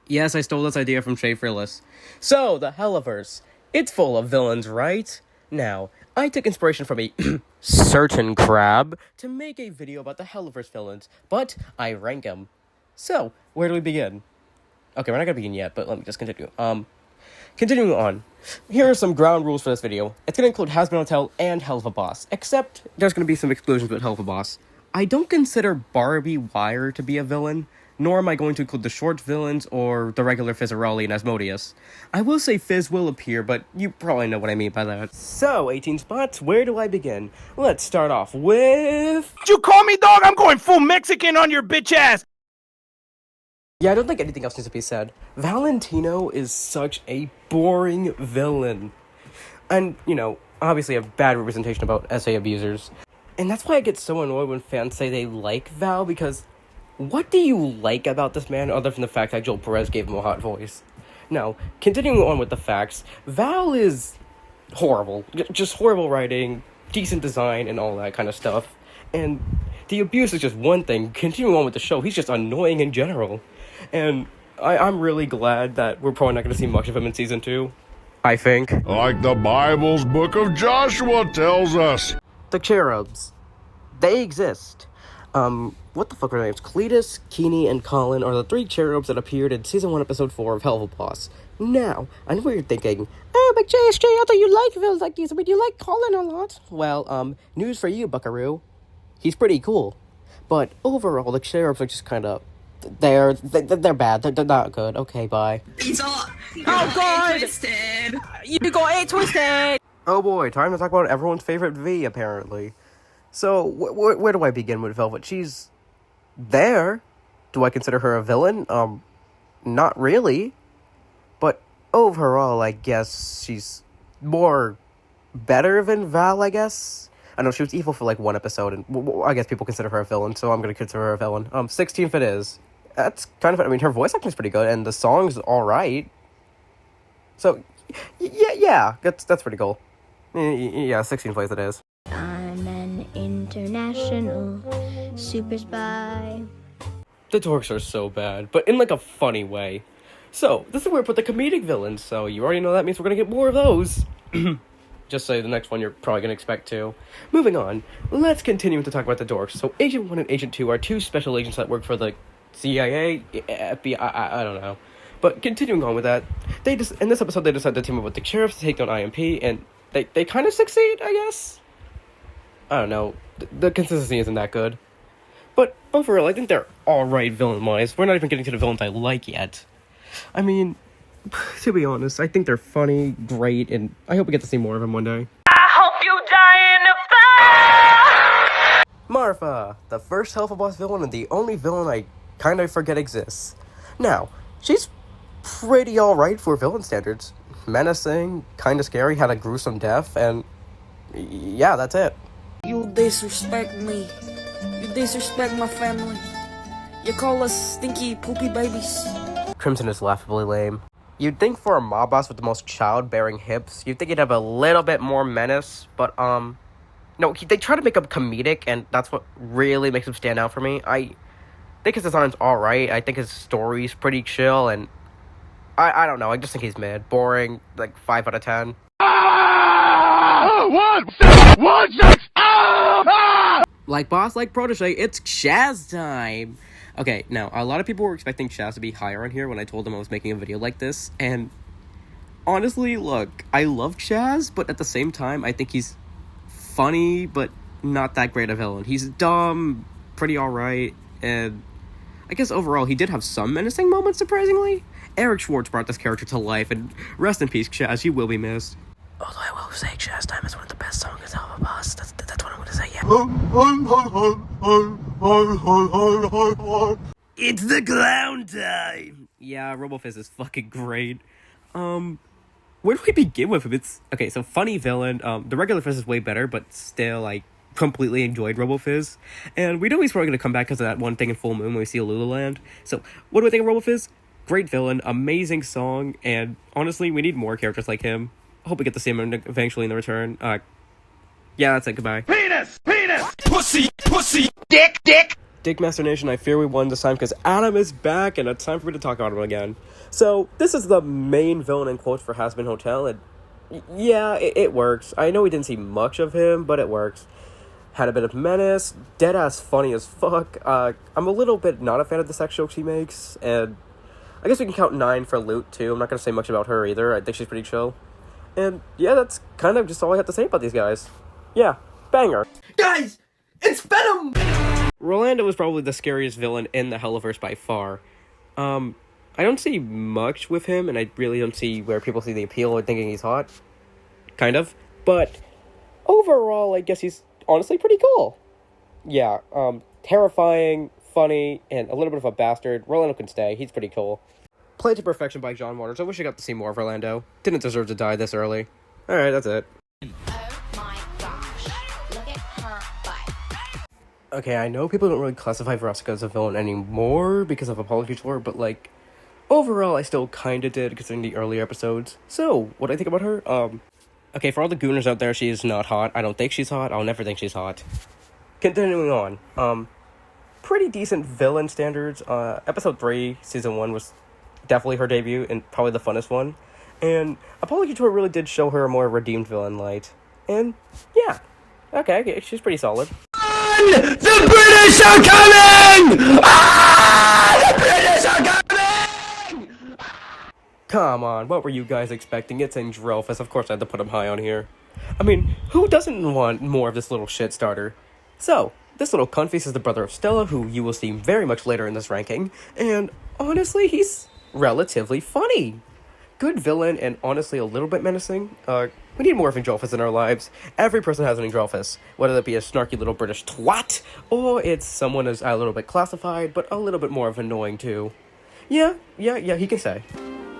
Yes, I stole this idea from Schaffrillas. So, the Hellaverse. It's full of villains, right? Now, I took inspiration from a certain crab to make a video about the Hellaverse villains, but I rank them. So, where do we begin? Okay, we're not gonna begin yet, but let me just continue. Continuing on. Here are some ground rules for this video. It's gonna include Has Been Hotel and Hell of a Boss, except there's gonna be some exclusions with Hell of a Boss. I don't consider Barbie Wire to be a villain, nor am I going to include the short villains or the regular Fizzarelli and Asmodeus. I will say Fizz will appear, but you probably know what I mean by that. So, 18 spots, where do I begin? Let's start off with... You call me dog? I'm going full Mexican on your bitch ass! Yeah, I don't think anything else needs to be said. Valentino is such a boring villain. And, obviously a bad representation about SA abusers. And that's why I get so annoyed when fans say they like Val, because what do you like about this man other than the fact that Joel Perez gave him a hot voice? Now, continuing on with the facts, Val is horrible. Just horrible writing, decent design, and all that kind of stuff. And the abuse is just one thing. Continuing on with the show, he's just annoying in general. And I'm really glad that we're probably not going to see much of him in Season 2. I think. Like the Bible's book of Joshua tells us. The cherubs. They exist. What the fuck are their names? Cletus, Keeney, and Colin are the three cherubs that appeared in Season 1, Episode 4 of Hell of a Boss. Now, I know what you're thinking. Oh, but JSJ, I thought you like villains like these. I mean, you like Colin a lot. Well, news for you, buckaroo. He's pretty cool. But overall, the cherubs are just kind of... They're bad. They're not good. Okay, bye. You got God! twisted. You got it twisted! Oh boy, time to talk about everyone's favorite V, apparently. So, where do I begin with Velvet? She's... there. Do I consider her a villain? Not really. But overall, I guess she's more better than Val, I guess? I know she was evil for like one episode, and I guess people consider her a villain, so I'm gonna consider her a villain. 16th it is. That's kind of, I mean, her voice acting is pretty good, and the song's alright. So, yeah, that's pretty cool. Yeah, 16th place it is. I'm an international super spy. The dorks are so bad, but in like a funny way. So, this is where we put the comedic villains, so you already know that means we're gonna get more of those. Just say the next one you're probably going to expect to. Moving on, let's continue to talk about the dorks. So Agent 1 and Agent 2 are two special agents that work for the CIA, FBI, I don't know. But continuing on with that, in this episode they decided to team up with the sheriff to take down IMP, and they kind of succeed, I guess? I don't know, the consistency isn't that good. But overall, I think they're alright villain-wise. We're not even getting to the villains I like yet. I mean... to be honest, I think they're funny, great, and I hope we get to see more of them one day. I hope you die in a fire. Marfa, the first Hell of a Boss villain and the only villain I kind of forget exists. Now, she's pretty alright for villain standards. Menacing, kind of scary, had a gruesome death, and yeah, that's it. You disrespect me. You disrespect my family. You call us stinky, poopy babies. Crimson is laughably lame. You'd think for a mob boss with the most childbearing hips, you'd think he'd have a little bit more menace, but, no, they try to make him comedic, and that's what really makes him stand out for me. I think his design's alright, I think his story's pretty chill, and I don't know, I just think he's mid. Boring, like, 5 out of 10. Like boss, like protege, it's Chaz time! Okay, now, a lot of people were expecting Chaz to be higher on here when I told them I was making a video like this, and honestly, look, I love Chaz, but at the same time, I think he's funny, but not that great a villain. He's dumb, pretty alright, and I guess overall, he did have some menacing moments, surprisingly. Eric Schwartz brought this character to life, and rest in peace, Chaz, you will be missed. Although I will say Chaz Time is one of the best songs in Hell of a Boss, that's what I'm gonna say, yeah. It's the clown time! Yeah, RoboFizz is fucking great. Where do we begin with him? Okay, so funny villain, the regular Fizz is way better, but still, I completely enjoyed RoboFizz. And we know he's probably gonna come back because of that one thing in Full Moon when we see Lululand. So, what do I think of RoboFizz? Great villain, amazing song, and honestly, we need more characters like him. I hope we get to see him eventually in the return. Yeah, that's it, goodbye. Penis! Pussy! Dick! Dickmaster Nation, I fear we won this time because Adam is back and it's time for me to talk about him again. So, this is the main villain in quotes for Has Been Hotel, and yeah, it works. I know we didn't see much of him, but it works. Had a bit of menace, deadass funny as fuck. I'm a little bit not a fan of the sex jokes he makes, and I guess we can count 9 for Loot too. I'm not gonna say much about her either. I think she's pretty chill. And yeah, that's kind of just all I have to say about these guys. Yeah, banger. Guys, it's Venom! Rolando is probably the scariest villain in the Hellaverse by far. I don't see much with him, and I really don't see where people see the appeal or thinking he's hot. Kind of. But overall, I guess he's honestly pretty cool. Yeah, terrifying, funny, and a little bit of a bastard. Rolando can stay. He's pretty cool. Played to perfection by John Waters. I wish I got to see more of Rolando. Didn't deserve to die this early. Alright, that's it. Okay, I know people don't really classify Veronica as a villain anymore because of Apology Tour, but like, overall I still kinda did considering the earlier episodes. So, what do I think about her? Okay, for all the gooners out there, she is not hot. I don't think she's hot. I'll never think she's hot. Continuing on, pretty decent villain standards. Episode 3, Season 1 was definitely her debut and probably the funnest one. And Apology Tour really did show her a more redeemed villain light. And, yeah. Okay, she's pretty solid. The British are coming! The British are coming! Come on, what were you guys expecting? It's Andrelphus. Of course I had to put him high on here. I mean, who doesn't want more of this little shit starter? So, this little cuntface is the brother of Stella, who you will see very much later in this ranking, and honestly, he's relatively funny. Good villain, and honestly a little bit menacing. We need more of Andrelphus in our lives. Every person has an Andrelphus, whether that be a snarky little British twat, or it's someone who's a little bit classified, but a little bit more of annoying too. Yeah, he can say.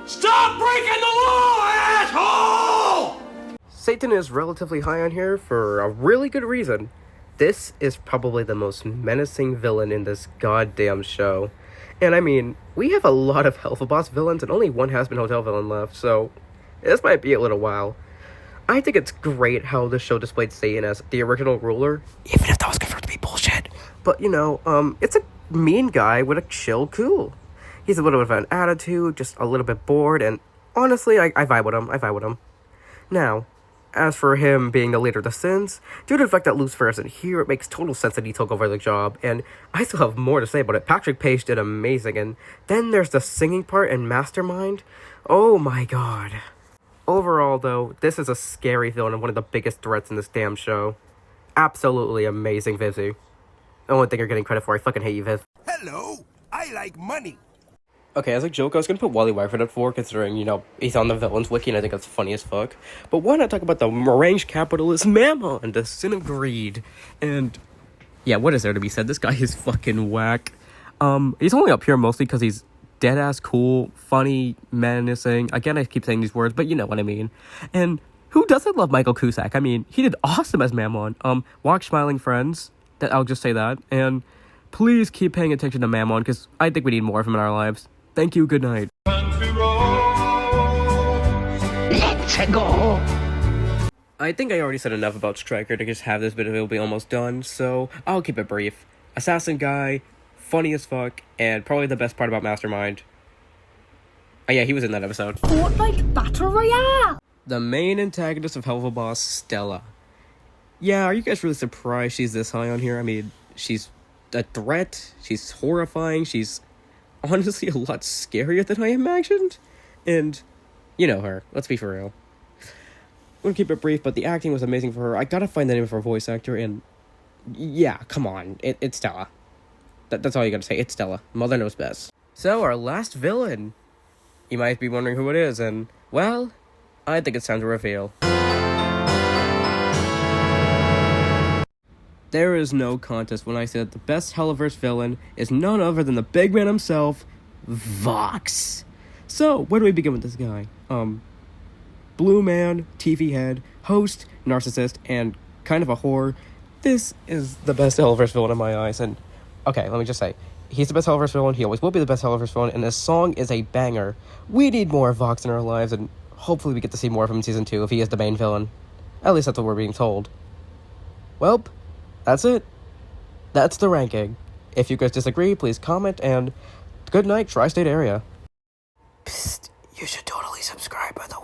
Stop breaking the law, asshole! Satan is relatively high on here for a really good reason. This is probably the most menacing villain in this goddamn show. And I mean, we have a lot of Hellaverse villains and only one Has Been Hotel villain left, so this might be a little while. I think it's great how this show displayed Satan as the original ruler, even if that was confirmed to be bullshit. But, you know, it's a mean guy with a chill cool. He's a little bit of an attitude, just a little bit bored, and honestly, I vibe with him. Now, as for him being the leader of the Sins, due to the fact that Lucifer isn't here, it makes total sense that he took over the job, and I still have more to say about it. Patrick Page did amazing, and then there's the singing part and Mastermind. Oh my god. Overall, though, this is a scary villain and one of the biggest threats in this damn show. Absolutely amazing, Vizzy. The only thing you're getting credit for, I fucking hate you, Viz. Hello, I like money. Okay, as a joke, I was gonna put Wally Wyford at 4, considering, you know, he's on the villains wiki, and I think that's funny as fuck. But why not talk about the arranged capitalist Mammon, the sin of greed? And, yeah, what is there to be said? This guy is fucking whack. He's only up here mostly because he's dead-ass cool, funny, menacing. Again, I keep saying these words, but you know what I mean. And who doesn't love Michael Cusack? I mean, he did awesome as Mammon. Watch Smiling Friends. I'll just say that. And please keep paying attention to Mammon, because I think we need more of him in our lives. Thank you, good night. Let's go. I think I already said enough about Stryker to just have this video be almost done, so I'll keep it brief. Assassin guy, funny as fuck, and probably the best part about Mastermind. Oh yeah, he was in that episode. Fortnite Battle Royale! The main antagonist of Hellaverse, Stella. Yeah, are you guys really surprised she's this high on here? I mean, she's a threat, she's horrifying, she's honestly a lot scarier than I imagined. And, you know her, let's be for real. I'm gonna keep it brief, but the acting was amazing for her. I gotta find the name of her voice actor, and yeah, come on, it's Stella. That's all you gotta say, it's Stella. Mother knows best. So, our last villain. You might be wondering who it is, and, well, I think it's time to reveal. There is no contest when I say that the best Hellaverse villain is none other than the big man himself, Vox. So, where do we begin with this guy? Blue man, TV head, host, narcissist, and kind of a whore. This is the best Hellaverse villain in my eyes, and okay, let me just say, he's the best Hellaverse villain, he always will be the best Hellaverse villain, and this song is a banger. We need more Vox in our lives, and hopefully we get to see more of him in Season 2 if he is the main villain. At least that's what we're being told. Welp, that's it. That's the ranking. If you guys disagree, please comment, and good night, Tri-State area. Psst, you should totally subscribe, by the way.